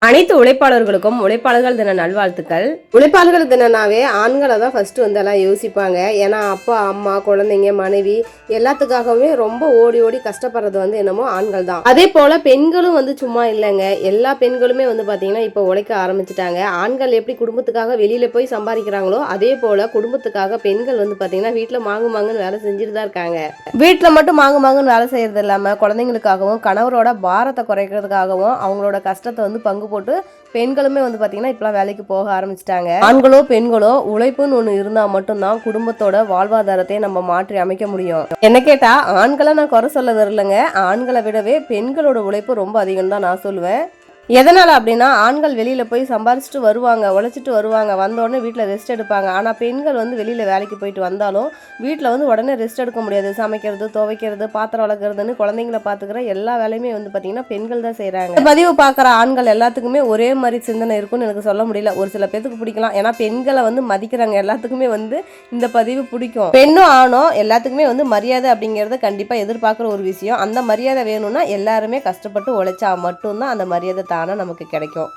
அனைத்து உழைப்பாளர்களுக்கும் உழைப்பாளர்கள் தின நல்வாழ்த்துக்கள். உழைப்பாளர்கள் தினம்னாவே ஆண்களை தான் ஃபர்ஸ்ட் வந்து எல்லாம் யோசிப்பாங்க. ஏன்னா அப்பா அம்மா குழந்தைங்க மனைவி எல்லாத்துக்காகவே ரொம்ப ஓடி ஓடி கஷ்டப்படுறது வந்து என்னமோ ஆண்கள் தான். அதே போல பெண்களும் வந்து சும்மா இல்லைங்க. எல்லா பெண்களுமே வந்து பாத்தீங்கன்னா இப்போ உழைக்க ஆரம்பிச்சுட்டாங்க. ஆண்கள் எப்படி குடும்பத்துக்காக வெளியில போய் சம்பாதிக்கிறாங்களோ அதே போல குடும்பத்துக்காக பெண்கள் வந்து பாத்தீங்கன்னா வீட்டுல மாங்குன்னு வேலை செஞ்சுட்டு தான் இருக்காங்க. வீட்டுல மட்டும் மாங்குன்னு வேலை செய்யறது இல்லாம குழந்தைங்களுக்காகவும் கணவரோட பாரத்தை குறைக்கிறதுக்காகவும் அவங்களோட கஷ்டத்தை வந்து பங்கு போட்டு பெண்களுமே வந்து பாத்தீங்கன்னா இப்பெல்லாம் வேலைக்கு போக ஆரம்பிச்சிட்டாங்க. ஆண்களோ பெண்களோ உழைப்புன்னு ஒண்ணு இருந்தா மட்டும்தான் குடும்பத்தோட வாழ்வாதாரத்தை நம்ம மாற்றி அமைக்க முடியும். என்ன கேட்டா ஆண்களை நான் குறை சொல்ல வரலங்க. ஆண்களை விடவே பெண்களோட உழைப்பு ரொம்ப அதிகம் தான் நான் சொல்லுவேன். எதனால் அப்படின்னா ஆண்கள் வெளியில் போய் சம்பாரிச்சிட்டு வருவாங்க, உழைச்சிட்டு வருவாங்க, வந்தோடனே வீட்டில் ரெஸ்ட் எடுப்பாங்க. ஆனால் பெண்கள் வந்து வெளியில் வேலைக்கு போயிட்டு வந்தாலும் வீட்டில் வந்து உடனே ரெஸ்ட் எடுக்க முடியாது. சமைக்கிறது, துவைக்கிறது, பாத்திரம் வளர்க்குறதுன்னு குழந்தைங்களை பார்த்துக்கிற எல்லா வேலையுமே வந்து பார்த்திங்கன்னா பெண்கள் தான் செய்கிறாங்க. இந்த பதிவு பார்க்குற ஆண்கள் எல்லாத்துக்குமே ஒரே மாதிரி சிந்தனை இருக்குன்னு எனக்கு சொல்ல முடியல. ஒரு சில பேத்துக்கு பிடிக்கலாம். ஏன்னா பெண்களை வந்து மதிக்கிறாங்க, எல்லாத்துக்குமே வந்து இந்த பதிவு பிடிக்கும். பெண்ணும் ஆணோ எல்லாத்துக்குமே வந்து மரியாதை அப்படிங்கிறத கண்டிப்பாக எதிர்பார்க்குற ஒரு விஷயம். அந்த மரியாதை வேணும்னா எல்லாருமே கஷ்டப்பட்டு உழைச்சா மட்டும்தான் அந்த மரியாதை தானா நமக்கு கிடைக்கும்.